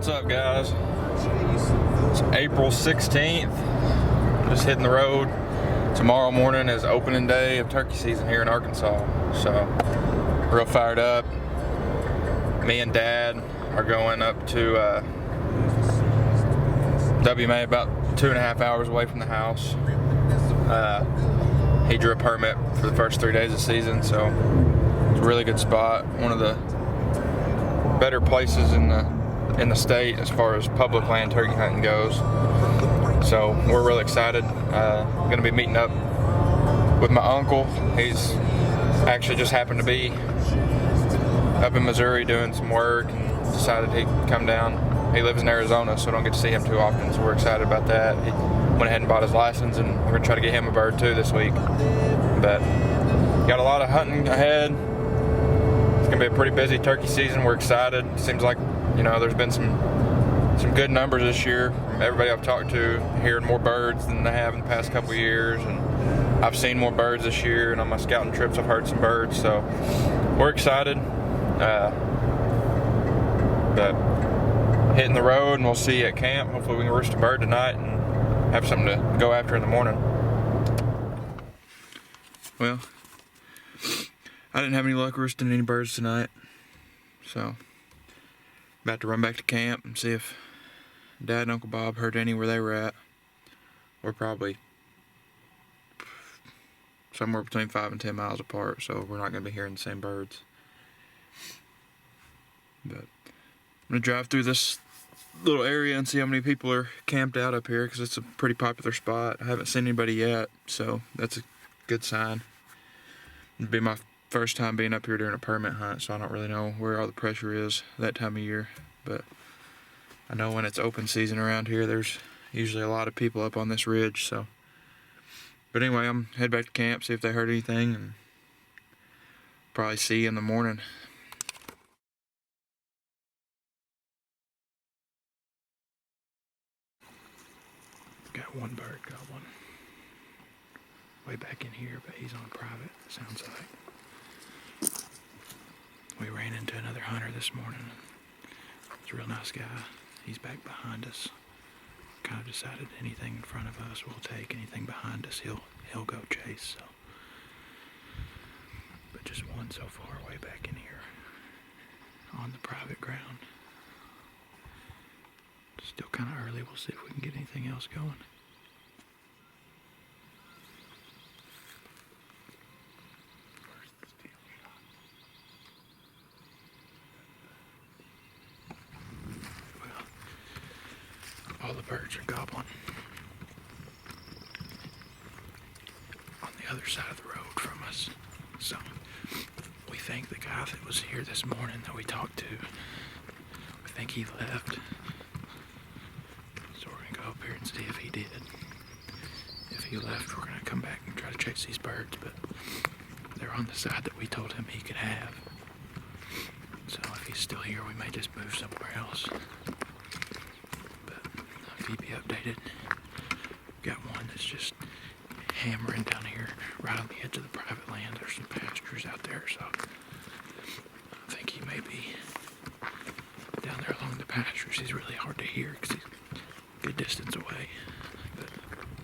What's up, guys? It's April 16th. Just hitting the road. Tomorrow morning is opening day of turkey season here in Arkansas. So, real fired up. Me and Dad are going up to WMA, about 2.5 hours away from the house. He drew a permit for the first 3 days of season, so it's a really good spot. One of the better places in the state as far as public land turkey hunting goes. So we're really excited. Going to be meeting up with my uncle. He's actually just happened to be up in Missouri doing some work and decided he'd come down. He lives in Arizona, so I don't get to see him too often, so we're excited about that. He went ahead and bought his license, and we're going to try to get him a bird too this week. But got a lot of hunting ahead. It's going to be a pretty busy turkey season. We're excited. Seems like, you know, there's been some good numbers this year from everybody I've talked to, hearing more birds than they have in the past couple of years, and I've seen more birds this year, and on my scouting trips I've heard some birds, so we're excited. But hitting the road, and we'll see you at camp. Hopefully we can roost a bird tonight and have something to go after in the morning. Well, I didn't have any luck roosting any birds tonight, so about to run back to camp and see if Dad and Uncle Bob heard any where they were at. We're probably somewhere between 5 and 10 miles apart, so we're not going to be hearing the same birds. But I'm going to drive through this little area and see how many people are camped out up here, because it's a pretty popular spot. I haven't seen anybody yet, so that's a good sign. It'll be my first time being up here during a permit hunt, so I don't really know where all the pressure is that time of year, but I know when it's open season around here, there's usually a lot of people up on this ridge. So, but anyway, I'm head back to camp, see if they heard anything, and probably see you in the morning. Got one bird, got one way back in here, but he's on private, it sounds like. We ran into another hunter this morning. He's a real nice guy. He's back behind us. Kind of decided anything in front of us we'll take. Anything behind us he'll go chase. So, but just one so far way back in here on the private ground. Still kind of early. We'll see if we can get anything else going. All the birds are gobbling on the other side of the road from us. So we think the guy that was here this morning that we talked to, we think he left. So we're going to go up here and see if he did. If he left, we're going to come back and try to chase these birds, but they're on the side that we told him he could have. So if he's still here, we may just move somewhere else. Keep you updated. Got one that's just hammering down here right on the edge of the private land. There's some pastures out there, so I think he may be down there along the pastures. He's really hard to hear because he's a good distance away, but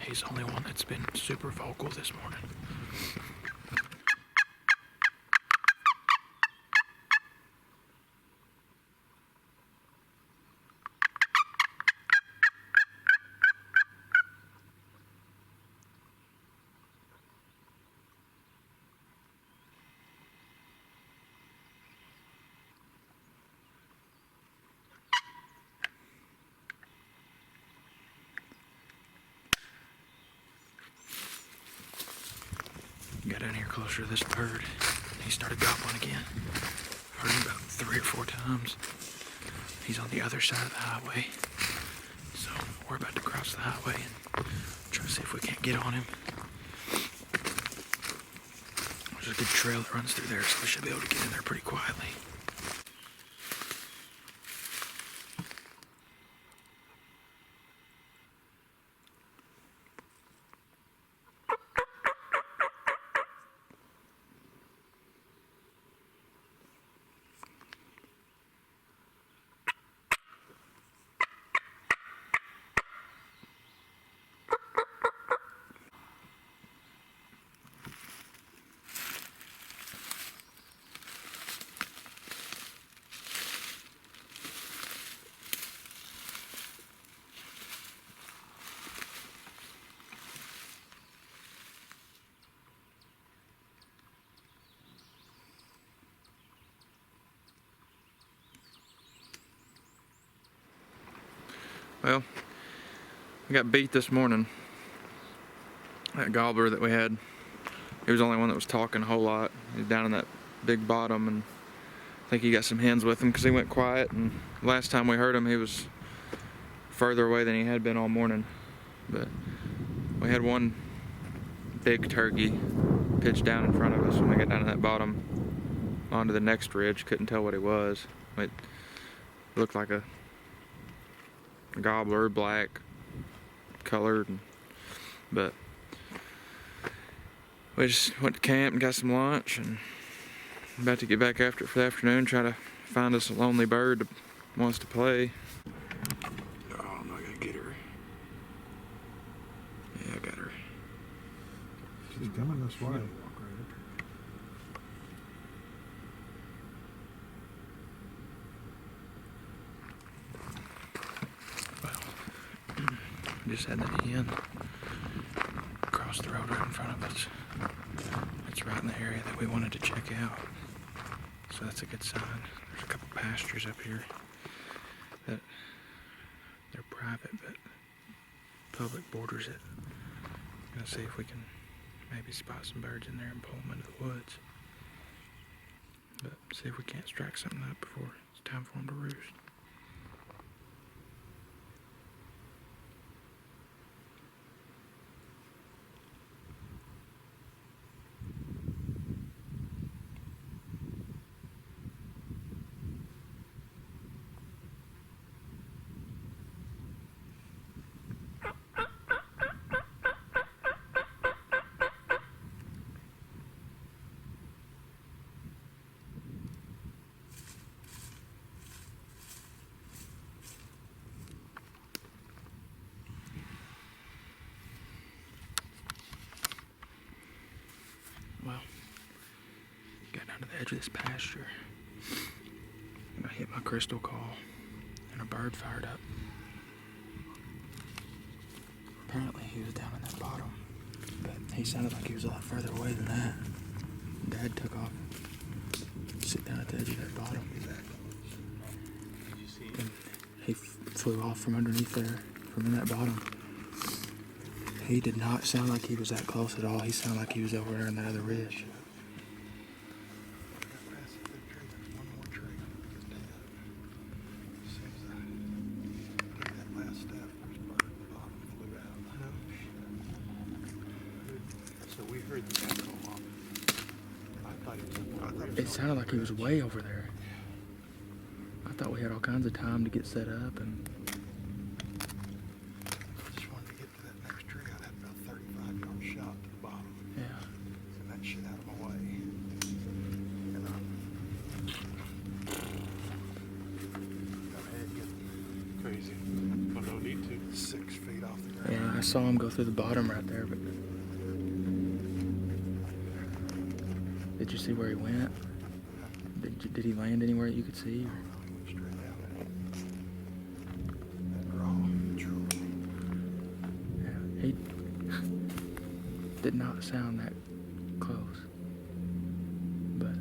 he's the only one that's been super vocal this morning. Got down here closer to this bird. He started gobbling again. Heard him about 3 or 4 times. He's on the other side of the highway. So we're about to cross the highway and try to see if we can't get on him. There's a good trail that runs through there, so we should be able to get in there pretty quietly. Well, we got beat this morning. That gobbler that we had, he was the only one that was talking a whole lot. He was down in that big bottom, and I think he got some hens with him because he went quiet, and last time we heard him he was further away than he had been all morning. But we had one big turkey pitched down in front of us when we got down to that bottom onto the next ridge. Couldn't tell what he was. It looked like a gobbler, black colored, but we just went to camp and got some lunch, and about to get back after it for the afternoon, try to find us a lonely bird that wants to play. Oh no, I gotta get her. Yeah, I got her. She's coming this way. Just had that hen across the road right in front of us. It's right in the area that we wanted to check out. So that's a good sign. There's a couple pastures up here that they're private, but public borders it. I'm gonna see if we can maybe spot some birds in there and pull them into the woods. But see if we can't strike something up before it's time for them to roost. Well, got down to the edge of this pasture, and I hit my crystal call, and a bird fired up. Apparently he was down in that bottom, but he sounded like he was a lot further away than that. Dad took off, sit down at the edge of that bottom, and he flew off from underneath there, from in that bottom. He did not sound like he was that close at all. He sounded like he was over there in that other ridge. It sounded like he was way over there. I thought we had all kinds of time to get set up, and I saw him go through the bottom right there, but did you see where he went? Did he land anywhere that you could see? Yeah, he did not sound that close. But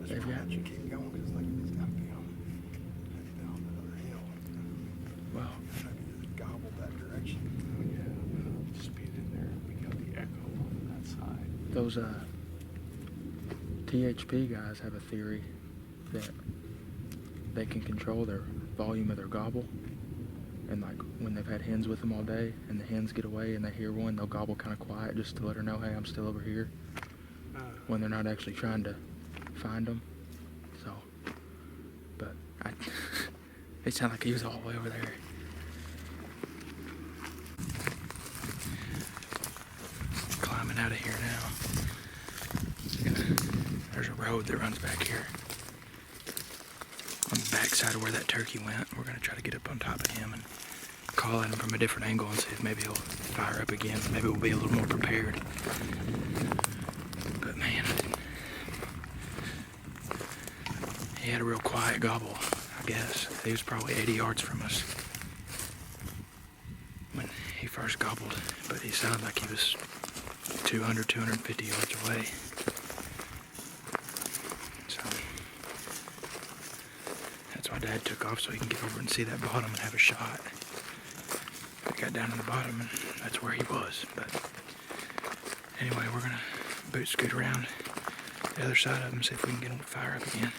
if you keep going, because like he's got to be on the other hill. Wow. Gobble that direction. Yeah, speed in there. We got the echo on that side. Those THP guys have a theory that they can control their volume of their gobble, and like when they've had hens with them all day and the hens get away and they hear one, they'll gobble kind of quiet just to let her know, hey, I'm still over here, when they're not actually trying to find them. So, but it sounded like he was all the way over there. Climbing out of here now. There's a road that runs back here. On the back side of where that turkey went, we're gonna try to get up on top of him and call at him from a different angle and see if maybe he'll fire up again. Maybe we'll be a little more prepared. But man, he had a real quiet gobble, I guess. He was probably 80 yards from us when he first gobbled, but he sounded like he was 200, 250 yards away. So that's why Dad took off, so he can get over and see that bottom and have a shot. got down to the bottom and that's where he was. But anyway, we're gonna boot scoot around the other side of him, see if we can get him to fire up again.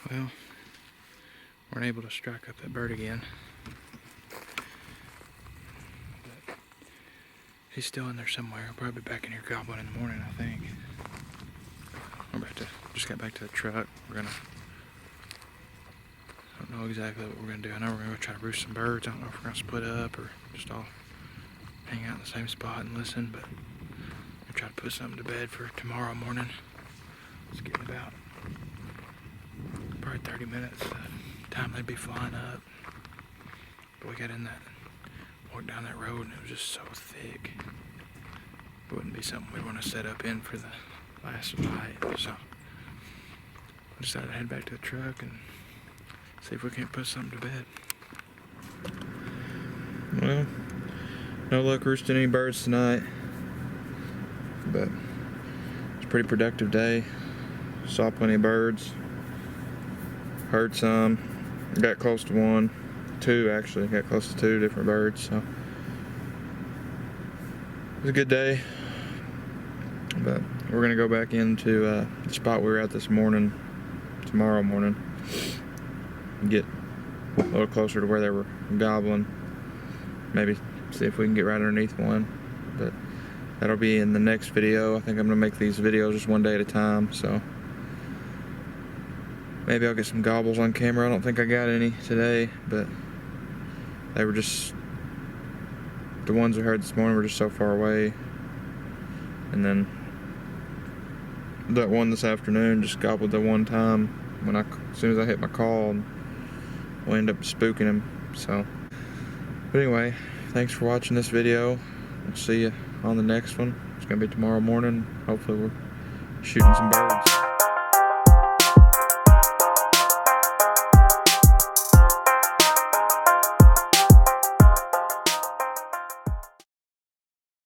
Well, weren't able to strike up that bird again. But he's still in there somewhere. He'll probably be back in here gobbling in the morning, I think. Just got back to the truck. I don't know exactly what we're gonna do. I know we're gonna go try to roost some birds. I don't know if we're gonna split up or just all hang out in the same spot and listen, but we'll try to put something to bed for tomorrow morning. It's getting about probably 30 minutes. Time they'd be flying up. But we got in that, walked down that road and it was just so thick. It wouldn't be something we'd want to set up in for the last night. So I decided to head back to the truck and see if we can't put something to bed. Well, no luck roosting any birds tonight. But it's a pretty productive day. Saw plenty of birds. Heard some. Got close to two actually. Got close to 2 different birds. So it was a good day. But we're gonna go back into the spot we were at this morning, tomorrow morning. Get a little closer to where they were gobbling. Maybe see if we can get right underneath one. But that'll be in the next video. I think I'm gonna make these videos just one day at a time. So maybe I'll get some gobbles on camera. I don't think I got any today, but they were just, the ones I heard this morning were just so far away. And then that one this afternoon just gobbled the one time when as soon as I hit my call, and we'll end up spooking him. So, but anyway, thanks for watching this video. We'll see you on the next one. It's gonna be tomorrow morning. Hopefully we're shooting some birds.